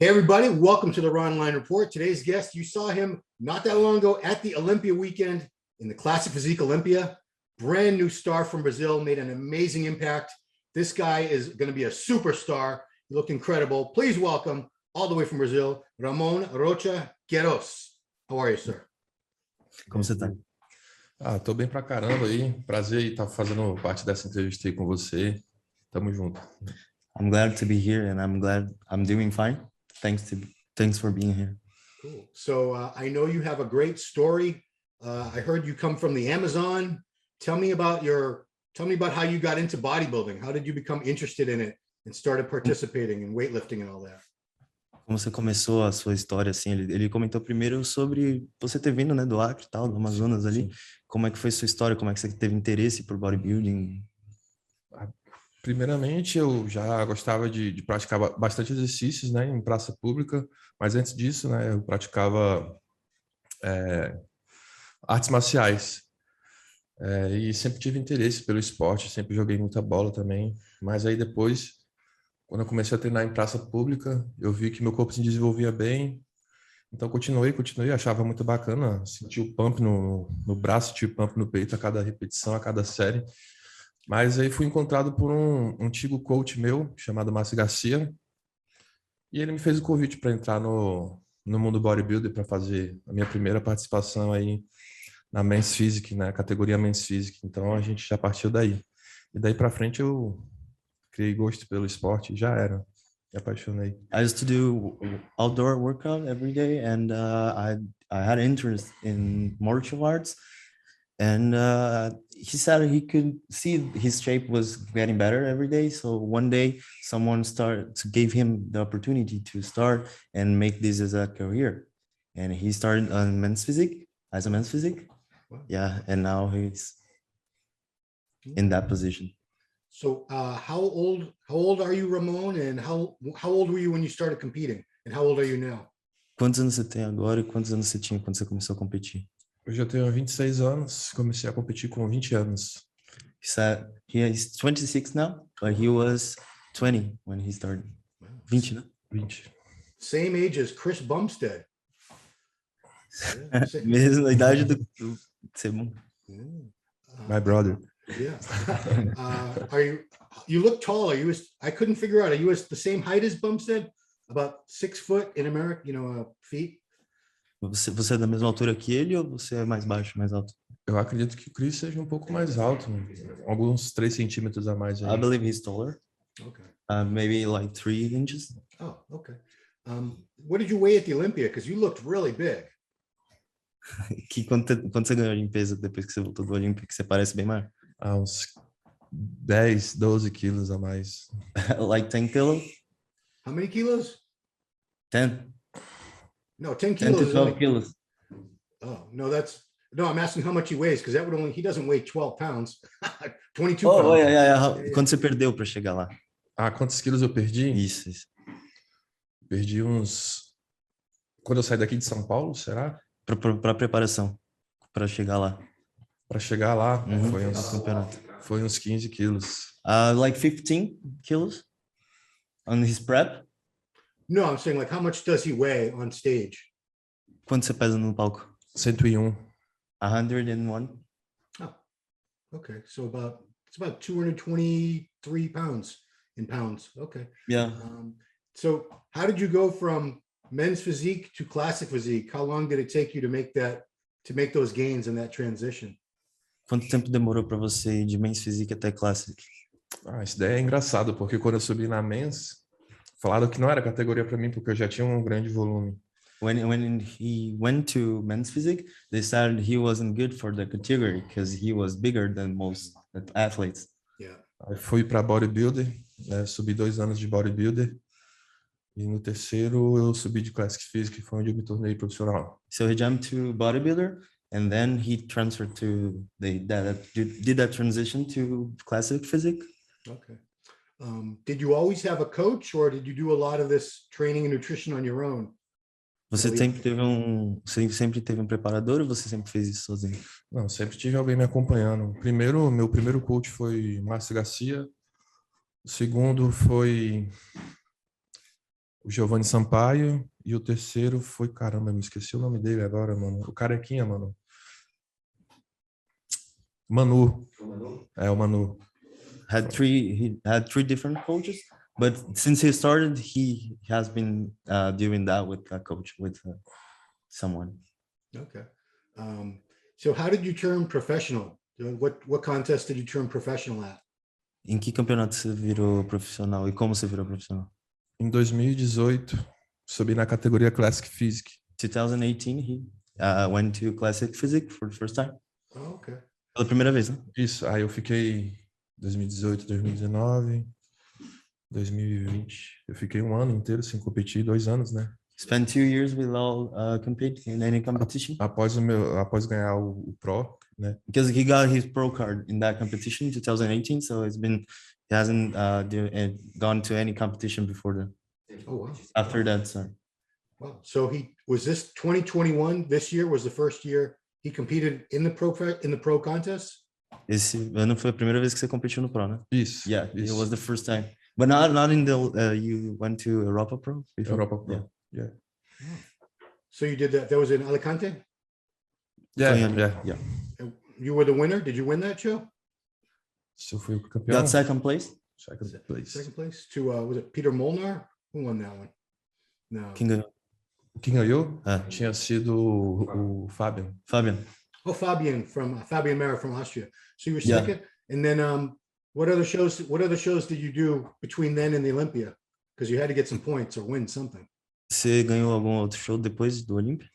Hey, everybody. Welcome to the Ronline Report. Today's guest, you saw him not that long ago at the Olympia weekend in the Classic Physique Olympia. Brand new star from Brazil, made an amazing impact. This guy is going to be a superstar. He looked incredible. Please welcome, all the way from Brazil, Ramon Rocha Queroz. How are you, sir? Como você tá? Tô bem pra caramba aí. Prazer em estar fazendo parte dessa entrevista aí com você. Tamo junto. I'm glad to be here, and I'm glad I'm doing fine. Thanks for being here. Cool. So I know you have a great story. I heard you come from the Amazon. Tell me about how you got into bodybuilding. How did you become interested in it and started participating in weightlifting and all that? Como você começou a sua história, assim, ele comentou primeiro sobre você ter vindo, né, do Acre e tal, do Amazonas ali. Como é que foi sua história? Como é que você teve interesse por bodybuilding? Primeiramente, eu já gostava de praticar bastante exercícios, né, em praça pública, mas antes disso, né, eu praticava artes marciais. E sempre tive interesse pelo esporte, sempre joguei muita bola também, mas aí depois, quando eu comecei a treinar em praça pública, eu vi que meu corpo se desenvolvia bem, então continuei, achava muito bacana, sentir o pump no braço, sentir o pump no peito a cada repetição, a cada série. Mas aí fui encontrado por um antigo coach meu, chamado Garcia, e ele me fez o convite para entrar no mundo bodybuilder, para fazer a minha primeira participação aí na Men's Physique, na categoria Men's Physique. Então a gente já partiu daí. E daí para frente eu criei gosto pelo esporte e já era. Me apaixonei. I used to do outdoor workout every day, and I had interest in martial arts. And he said he could see his shape was getting better every day. So one day someone gave him the opportunity to start and make this as a career. And he started on men's physique, as a men's physique. Wow. Yeah, and now he's in that position. So how old are you, Ramon? And how old were you when you started competing? And how old are you now? Quantos anos você tem agora e quantos anos você tinha quando você começou a competir? Hoje eu tenho 26 anos, comecei a competir com 20 anos. He said he is 26 now, but he was 20 when he started. 20, né? 20. Same age as Chris Bumstead. Yeah, mesma idade do Cbum. My brother. Yeah. You look tall. I couldn't figure out, are you the same height as Bumstead? About 6 foot in America, feet? Você é da mesma altura que ele ou você é mais baixo, mais alto? Eu acredito que o Chris seja um pouco mais alto, alguns 3 centímetros a mais. Aí. I believe he's taller. Okay. Maybe like 3 inches. Oh, okay. What did you weigh at the Olympia? Because you looked really big. Quanto você ganhou em peso depois que você voltou do Olympia, que você parece bem maior? Uns 10, 12 quilos a mais. Like 10 kilos? How many kilos? 10. No, 10 kilos. 10 to 12 kilos. Oh, no, I'm asking how much he weighs, because he doesn't weigh 12 pounds. 22 pounds. Oh, yeah. Quanto você perdeu para chegar lá? Quantos quilos eu perdi? Isso. Perdi uns... Quando eu saí daqui de São Paulo, será? Para preparação, para chegar lá. Para chegar lá, campeonato. Foi uns 15 quilos. Like 15 kilos on his prep? No, I'm saying, like, how much does he weigh on stage? Quanto você pesa no palco? 101. 101. Oh, okay. So it's about 223 pounds in pounds. Okay. Yeah. So how did you go from men's physique to classic physique? How long did it take you to make those gains in that transition? Quanto tempo demorou para você ir de men's physique até classic? Isso daí é engraçado, porque quando eu subi na men's, falaram que não era categoria para mim, porque eu já tinha um grande volume. When he went to men's physique, they said he wasn't good for the category because he was bigger than most athletes. Yeah. Aí fui para bodybuilder, né, subi 2 anos de bodybuilder. E no terceiro eu subi de Classic Physique, foi onde eu me tornei profissional. So he jumped to bodybuilder and then he transferred to did that transition to Classic Physique. Okay. Did you always have a coach, or did you do a lot of this training and nutrition on your own? Você sempre teve um preparador ou você sempre fez isso sozinho? Não, sempre tive alguém me acompanhando. Meu primeiro coach foi Márcio Garcia. O segundo foi o Giovanni Sampaio, e o terceiro foi, caramba, me esqueci o nome dele agora, mano. O carequinha, mano. Manu. É, o Manu. He had three different coaches, but since he started, he has been doing that with a coach, with someone. Okay. So how did you turn professional? What contest did you turn professional at? Em que campeonato você virou profissional e como você virou profissional? Em 2018, subi na categoria Classic Physique. 2018, he went to Classic Physique for the first time. Oh, okay. Pela primeira vez, né? Isso, aí eu fiquei 2018, 2019, 2020. Eu fiquei um ano inteiro sem competir, 2 anos, né? Spent 2 years without competing in any competition. Após ganhar o Pro, né? Because he got his pro card in that competition in 2018, so he hasn't gone to any competition before that. Oh, wow. After that, sorry. Wow. So was this 2021, this year was the first year he competed in the pro contest? Esse ano foi a primeira vez que você competiu no pro, né? Isso. Yeah, isso. it was the first time. But not in the you went to Europa Pro before? Europa Pro. Yeah. Yeah. So you did that was in Alicante? Yeah. You were the winner? Did you win that show? Se eu fui o campeão. Got second place? Second place. Second place to was it Peter Molnar? Who won that one? No. Quem ganhou tinha sido o Fabian. Oh, Fabian Mera from Austria. So you were Yeah. second, and then what other shows did you do between then and the Olympia? Because you had to get some points or win something. Você ganhou algum outro show depois do Olympia?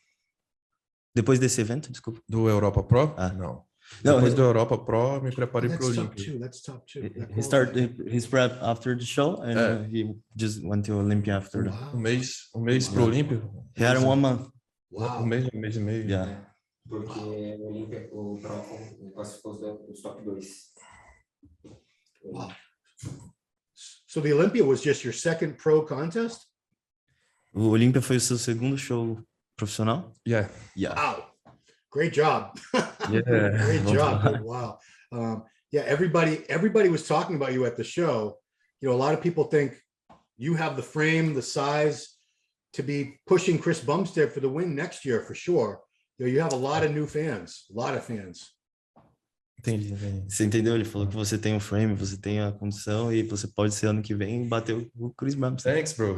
Depois desse evento, desculpa. Do Europa Pro? No, Não. Depois do Europa Pro, me preparei para o Olympia. That's top two. He started his prep after the show, and he just went to Olympia after that. Wow. Um mês para o Olympia. He had 1 month. Wow. Um mês e meio. Yeah. Porque o Olympia, o Pro classificou os top 2. Wow. So the Olympia was just your second pro contest? O Olympia foi o seu segundo show profissional? Yeah. Wow. Great job. Yeah. Great job. Dude. Wow. Yeah, everybody was talking about you at the show. You know, a lot of people think you have the frame, the size to be pushing Chris Bumstead for the win next year for sure. You know, you have a lot of new fans, a lot of fans. Entendi. Você entendeu? Ele falou que você tem o frame, você tem a condição e você pode ser ano que vem bater o Chris Bumstead. Thanks, bro.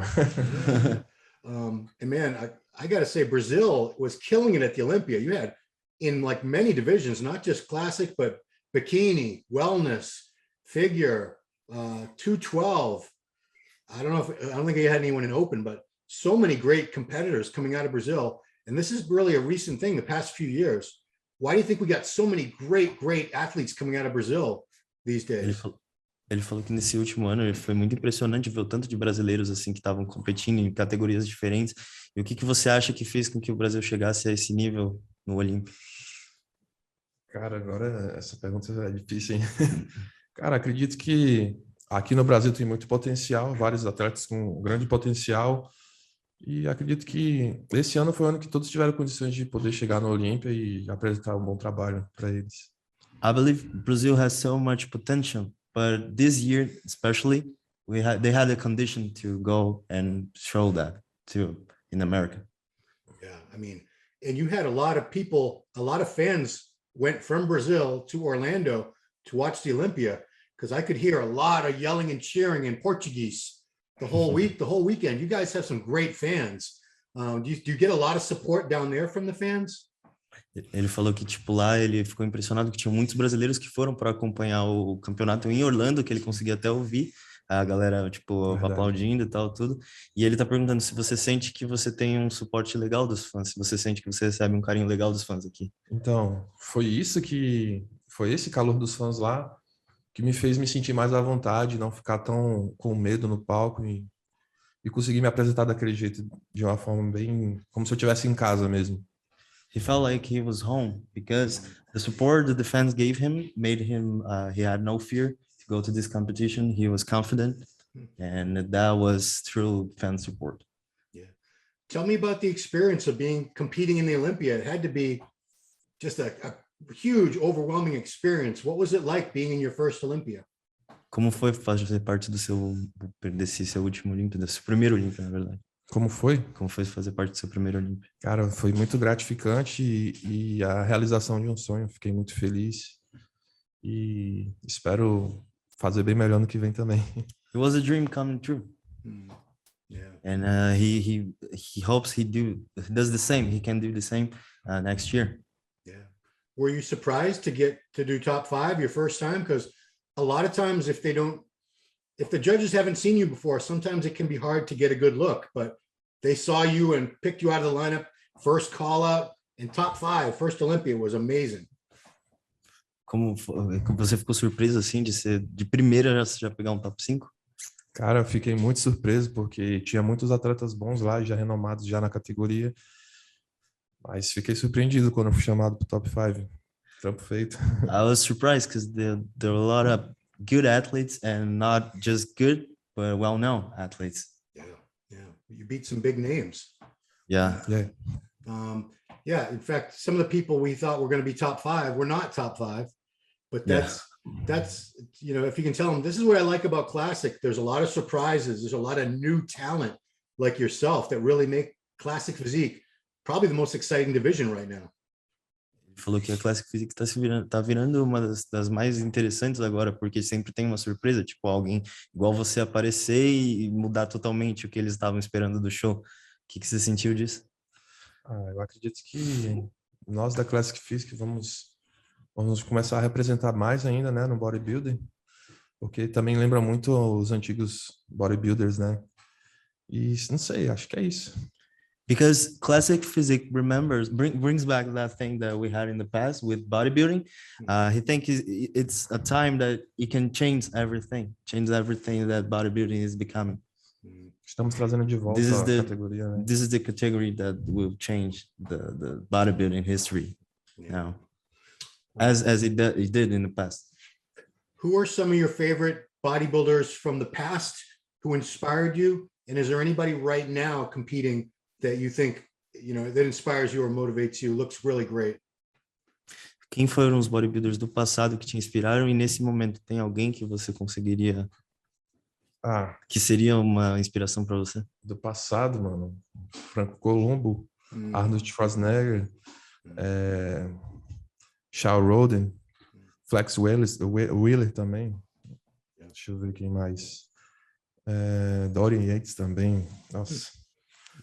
And man, I got to say, Brazil was killing it at the Olympia. You had in like many divisions, not just classic, but bikini, wellness, figure, 212. I don't think you had anyone in open, but so many great competitors coming out of Brazil. And this is really a recent thing, the past few years. Why do you think we got so many great athletes coming out of Brazil these days? Ele falou que nesse último ano foi muito impressionante ver o tanto de brasileiros assim que estavam competindo em categorias diferentes. E o que você acha que fez com que o Brasil chegasse a esse nível no Olympia? Cara, agora essa pergunta é difícil, hein? Cara, acredito que aqui no Brasil tem muito potencial, vários atletas com grande potencial. E acredito que esse ano foi o ano que todos tiveram condições de poder chegar no Olympia e apresentar um bom trabalho para eles. I believe Brazil has so much potential. But this year, especially, they had a condition to go and show that too in America. Yeah, I mean, and you had a lot of people, a lot of fans went from Brazil to Orlando to watch the Olympia because I could hear a lot of yelling and cheering in Portuguese the whole week, the whole weekend. You guys have some great fans. Do you get a lot of support down there from the fans? Ele falou que, tipo, lá ele ficou impressionado que tinha muitos brasileiros que foram para acompanhar o campeonato em Orlando, que ele conseguia até ouvir a galera, tipo, aplaudindo e tal, tudo. E ele tá perguntando se você sente que você tem um suporte legal dos fãs, se você sente que você recebe um carinho legal dos fãs aqui. Então, foi esse calor dos fãs lá que me fez me sentir mais à vontade, não ficar tão com medo no palco e conseguir me apresentar daquele jeito, de uma forma bem, como se eu estivesse em casa mesmo. He felt like he was home because the support that the fans gave him made him, he had no fear to go to this competition. He was confident, and that was true fan support. Yeah. Tell me about the experience of competing in the Olympia. It had to be just a huge, overwhelming experience. What was it like being in your first Olympia? Como foi fazer parte desse seu último Olympia, desse primeiro Olympia, na verdade? Como foi? Como foi fazer parte do seu primeiro Olympia? Cara, foi muito gratificante e a realização de um sonho. Fiquei muito feliz e espero fazer bem melhor no que vem também. It was a dream coming true. Yeah. And he hopes he does the same. He can do the same next year. Yeah. Were you surprised to get to do top 5 your first time? Because a lot of times if the judges haven't seen you before, sometimes it can be hard to get a good look, but they saw you and picked you out of the lineup, first call out and top 5, first Olympia was amazing. Como você ficou surpreso assim de ser de primeira já pegar um top 5? Cara, eu fiquei muito surpreso porque tinha muitos atletas bons lá, já renomados já na categoria. Mas fiquei surpreendido quando eu fui chamado para o top 5. Trampo feito. I was surprised because there are a lot of good athletes and not just good, but well-known athletes. Yeah. You beat some big names. Yeah. Yeah. In fact, some of the people we thought were going to be top 5 were not top 5, but that's, you know, if you can tell them, this is what I like about Classic. There's a lot of surprises. There's a lot of new talent like yourself that really make Classic Physique probably the most exciting division right now. Ele falou que a Classic Physique tá virando uma das mais interessantes agora, porque sempre tem uma surpresa, tipo alguém igual você aparecer e mudar totalmente o que eles estavam esperando do show. O que você sentiu disso? Eu acredito que nós da Classic Physique vamos começar a representar mais ainda, né, no bodybuilding, porque também lembra muito os antigos bodybuilders, né? E não sei, acho que é isso. Because Classic Physique brings back that thing that we had in the past with bodybuilding. He thinks it's a time that it can change everything that bodybuilding is becoming. Estamos trazendo de volta a categoria, né? This is the category that will change the bodybuilding history now, as it did in the past. Who are some of your favorite bodybuilders from the past who inspired you? And is there anybody right now competing that you think, you know, that inspires you or motivates you, looks really great? Quem foram os bodybuilders do passado que te inspiraram e nesse momento tem alguém que você conseguiria que seria uma inspiração para você? Do passado, mano. Franco Columbo, Arnold Schwarzenegger, Shaw Roden, Flex Wheeler também. Deixa eu ver quem mais. Dorian Yates também. Nossa.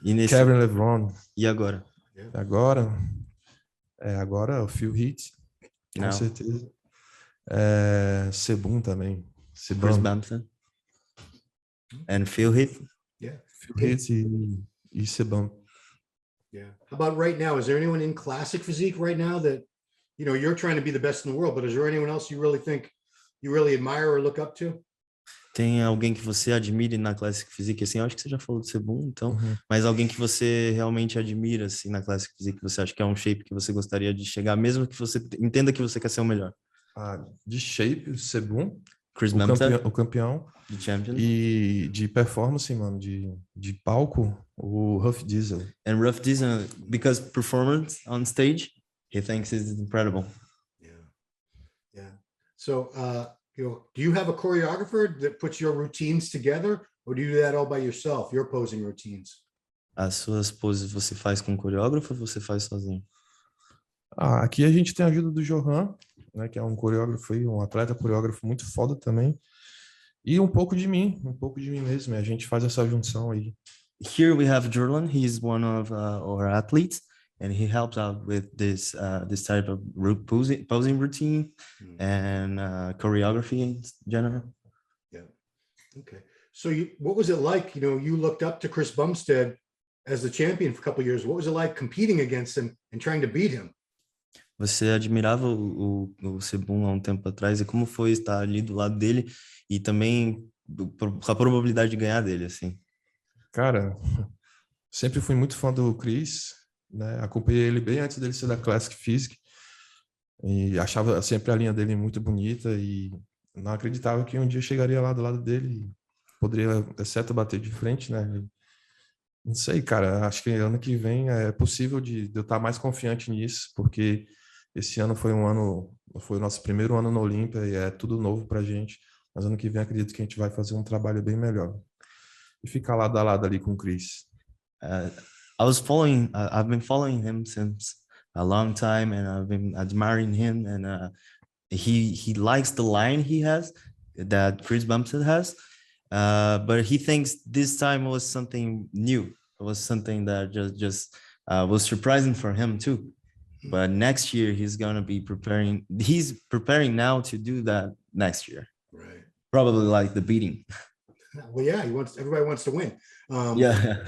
Kevin LeBron. E agora? Agora o Phil Heath, com certeza. Cbum também. Chris Bumstead. And Phil Heath. Yeah. Phil Heath e Cbum. Yeah. How about right now? Is there anyone in Classic Physique right now that, you know, you're trying to be the best in the world, but is there anyone else you really think you really admire or look up to? Tem alguém que você admire na Classic Physique, assim, eu acho que você já falou do Cbum, então, mas alguém que você realmente admira, assim, na Classic Physique, que você acha que é um shape que você gostaria de chegar, mesmo que você entenda que você quer ser o melhor? De shape, o Cbum, Chris Bumstead, o campeão, de champion. E de performance, mano, de palco, o Ruff Diesel. And Ruff Diesel, because performance on stage, he thinks is incredible. Yeah. So, you know, do you have a choreographer that puts your routines together, or do you do that all by yourself, your posing routines? As suas poses você faz com coreógrafo ou você faz sozinho? Aqui a gente tem a ajuda do Johan, né, que é um coreógrafo e um atleta coreógrafo muito foda também. E um pouco de mim mesmo. A gente faz essa junção aí. Here we have Jordan. He's one of our athletes, and he helps out with this type of posing routine and choreography in general. Yeah. Okay. So what was it like? You know, you looked up to Chris Bumstead as the champion for a couple of years. What was it like competing against him and trying to beat him? Você admirava o Cbum há um tempo atrás, e como foi estar ali do lado dele e também a probabilidade de ganhar dele, assim? Cara, sempre fui muito fã do Chris, né? Acompanhei ele bem antes dele ser da Classic Physique e achava sempre a linha dele muito bonita e não acreditava que um dia chegaria lá do lado dele e poderia, exceto bater de frente, né? Não sei, cara, acho que ano que vem é possível de eu estar mais confiante nisso, porque esse ano foi o nosso primeiro ano na Olympia e é tudo novo pra gente. Mas ano que vem acredito que a gente vai fazer um trabalho bem melhor. E ficar lado a lado ali com o Chris. I've been following him since a long time, and I've been admiring him, and he likes the line he has that Chris Bumstead has, but he thinks this time was something new. It was something that just was surprising for him too. But next year he's gonna be preparing. He's preparing now to do that next year. Right. Probably like the beating. Well, yeah, everybody wants to win. Yeah.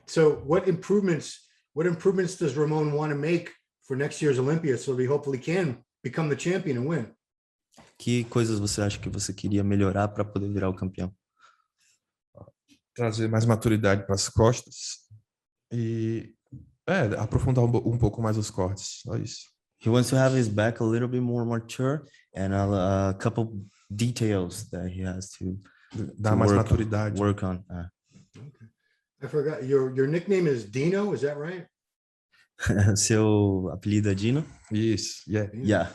So what improvements does Ramon want to make for next year's Olympia so he hopefully can become the champion and win? Que coisas você acha que você queria melhorar para poder virar o campeão? Trazer mais maturidade para as costas e aprofundar um pouco mais os cortes, só isso. He wants to have his back a little bit more mature and a couple details that he has to Dar mais maturidade. Work on. Okay. I forgot your nickname is Dino, is that right? Seu apelido é Dino? Isso, Yeah.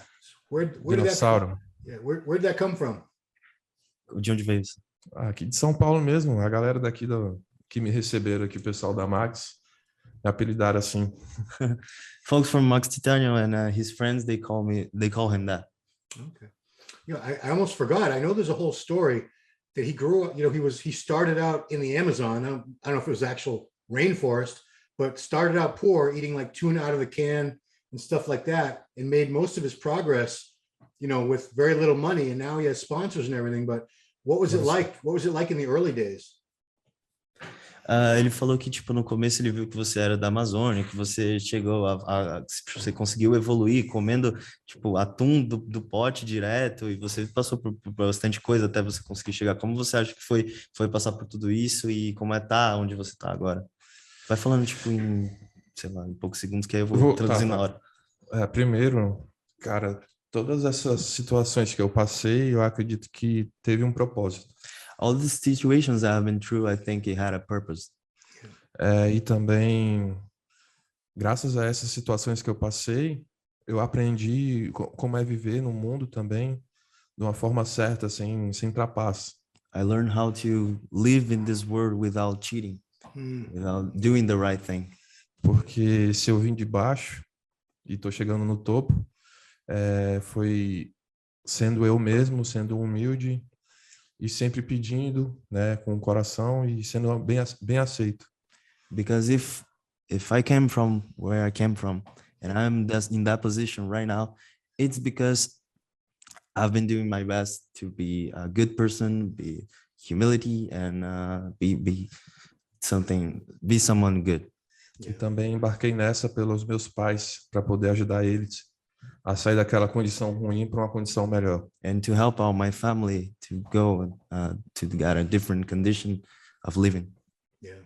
Where Dinossauro. Where'd that come from? De onde veio isso? Aqui de São Paulo mesmo, a galera daqui que me receberam aqui, o pessoal da Max, me apelidaram assim. Folks from Max Titanium and his friends, they call him that. Okay. I almost forgot. I know there's a whole story that he grew up, he started out in the Amazon. I don't know if it was actual rainforest, but started out poor, eating like tuna out of the can and stuff like that, and made most of his progress, with very little money. And now he has sponsors and everything. But what was it like? What was it like in the early days? Ele falou que, no começo ele viu que você era da Amazônia, que você chegou você conseguiu evoluir comendo, atum do pote direto, e você passou por bastante coisa até você conseguir chegar. Como você acha que foi passar por tudo isso e como onde você tá agora? Vai falando, em poucos segundos, que aí eu vou traduzir na hora. Primeiro, cara, todas essas situações que eu passei, eu acredito que teve um propósito. All the situations I've been through, I think it had a purpose. E também, graças a essas situações que eu passei, eu aprendi como é viver no mundo também de uma forma certa, sem trapaça. I learned how to live in this world without cheating, without doing the right thing. Porque se eu vim de baixo e estou chegando no topo, foi sendo eu mesmo, sendo humilde, e sempre pedindo, né, com o coração e sendo bem aceito. Because if I came from where I came from and I'm in that position right now, it's because I've been doing my best to be a good person, be humility, and be someone good. E também embarquei nessa pelos meus pais para poder ajudar eles a sair daquela condição ruim para uma condição melhor. And to help out my family to go to get a different condition of living. Yeah.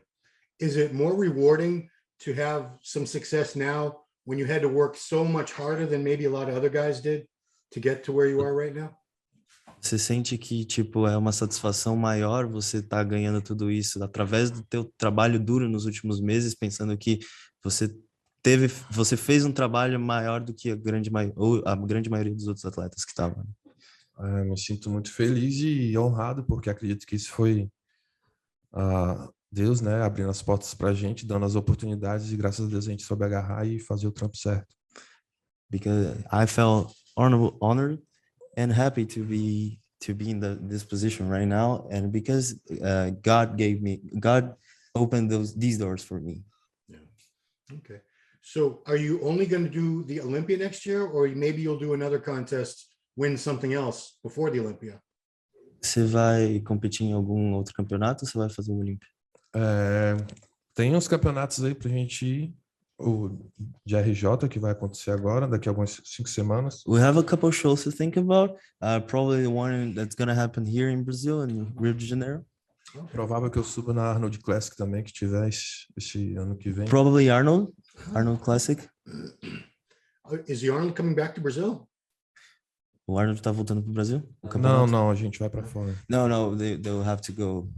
Is it more rewarding to have some success now when you had to work so much harder than maybe a lot of other guys did to get to where you are right now? Você sente que, é uma satisfação maior você tá ganhando tudo isso através do teu trabalho duro nos últimos meses, pensando que você fez um trabalho maior do que a grande maioria dos outros atletas que estavam. Me sinto muito feliz e honrado, porque acredito que isso foi Deus, né, abrindo as portas para a gente, dando as oportunidades, e graças a Deus a gente soube agarrar e fazer o trampo certo. Because I felt honored and happy to be in this position right now, and because God opened these doors for me. Yeah. Okay. So are you only going to do the Olympia next year, or maybe you'll do another contest, win something else before the Olympia? Você vai competir em algum outro campeonato ou você vai fazer o Olympia? Tem uns campeonatos aí pra gente ir. O de RJ, que vai acontecer agora, daqui a algumas 5 semanas. We have a couple shows to think about. Probably one that's going to happen here in Brazil, in Rio de Janeiro. Provável que eu suba na Arnold Classic também, que tiver esse ano que vem. Probably Arnold Classic. Is the Arnold coming back to Brazil? O Arnold tá voltando pro Brasil? Não, a gente vai para fora. No, they'll have to go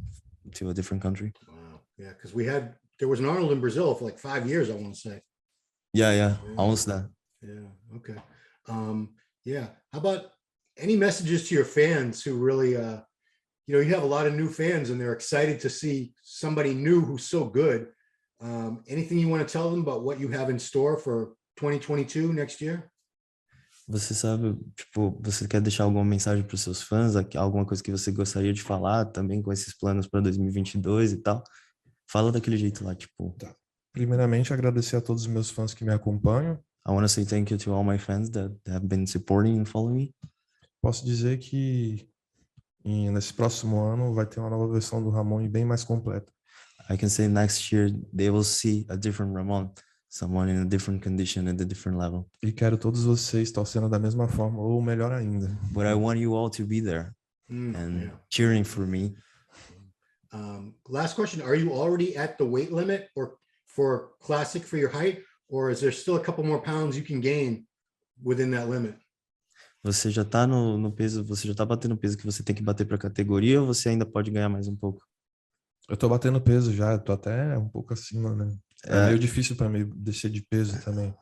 to a different country. Wow. Yeah, because there was an Arnold in Brazil for like 5 years, I want to say. Yeah, almost that. Yeah, okay. Yeah, how about any messages to your fans who really, you have a lot of new fans and they're excited to see somebody new who's so good. Anything you want to tell them about what you have in store for 2022 next year? Você sabe, tipo, você quer deixar alguma mensagem para os seus fãs, alguma coisa que você gostaria de falar também com esses planos para 2022 e tal? Fala daquele jeito lá, tipo. Primeiramente, agradecer a todos os meus fãs que me acompanham. I want to say thank you to all my fans that have been supporting and following me. Posso dizer que nesse próximo ano vai ter uma nova versão do Ramon e bem mais completa. I can say next year they will see a different Ramon, someone in a different condition at a different level. E quero todos vocês torcendo da mesma forma, ou melhor ainda. But I want you all to be there and cheering for me. Last question, are you already at the weight limit or for Classic for your height, or is there still a couple more pounds you can gain within that limit? Você já tá no peso, você já tá batendo o peso que você tem que bater para a categoria, ou você ainda pode ganhar mais um pouco? Eu tô batendo peso já, tô até um pouco acima, né? É meio difícil para mim descer de peso também.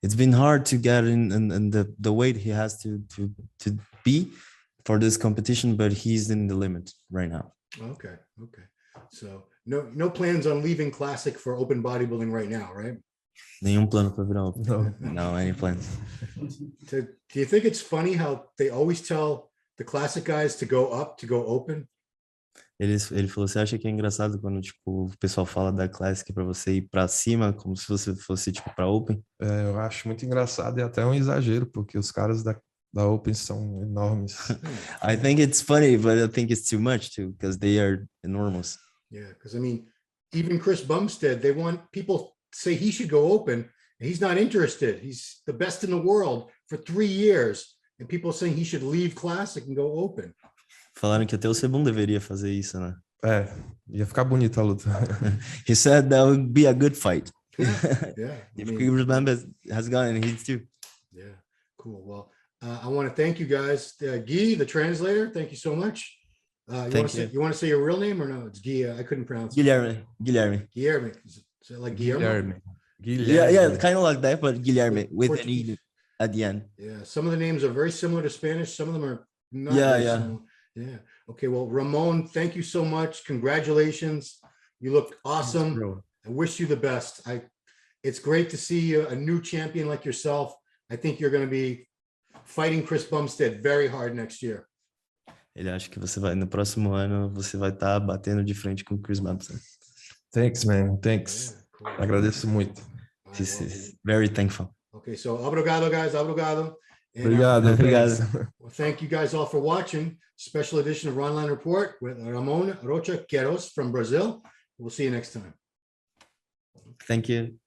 It's been hard to get in the weight he has to be for this competition, but he's in the limit right now. Okay. So no plans on leaving Classic for open bodybuilding right now, right? Nenhum plano para virar open. No, any plans. Do you think it's funny how they always tell the Classic guys to go up, to go open? Ele falou, você acha que é engraçado quando, tipo, o pessoal fala da Classic para você ir para cima, como se você fosse, tipo, para Open? Eu acho muito engraçado e até um exagero, porque os caras da Open são enormes. I think it's funny, but I think it's too much too, because they are enormous. Yeah, because I mean, even Chris Bumstead, they want people say he should go open, and he's not interested. He's the best in the world for 3 years, and people saying he should leave Classic and go open. Falaram que até o Cbum deveria fazer isso, né? Ia ficar bonita a luta. He said that would be a good fight. Yeah. If Chris has gone, and he's too. Yeah, cool. Well, I want to thank you guys. Guy, the translator, thank you so much. You want to say your real name or no? It's Guy. I couldn't pronounce it. Guilherme. Guilherme. Is it like Guillermo? Yeah, kind of like that, but Guilherme with an E at the end. Yeah, some of the names are very similar to Spanish. Some of them are not. Similar. Yeah. Okay. Well, Ramon, thank you so much. Congratulations. You look awesome. I wish you the best. It's great to see a new champion like yourself. I think you're going to be fighting Chris Bumstead very hard next year. Ele acha que você vai, no próximo ano, você vai estar batendo de frente com o Chris Bumstead. Thanks, man. Thanks. Yeah, cool. Agradeço muito. He's very thankful. Okay, so obrigado, guys. Obrigado. And, Obrigado. Well, thank you guys all for watching. Special edition of Ronline Report with Ramon Rocha Queroz from Brazil. We'll see you next time. Thank you.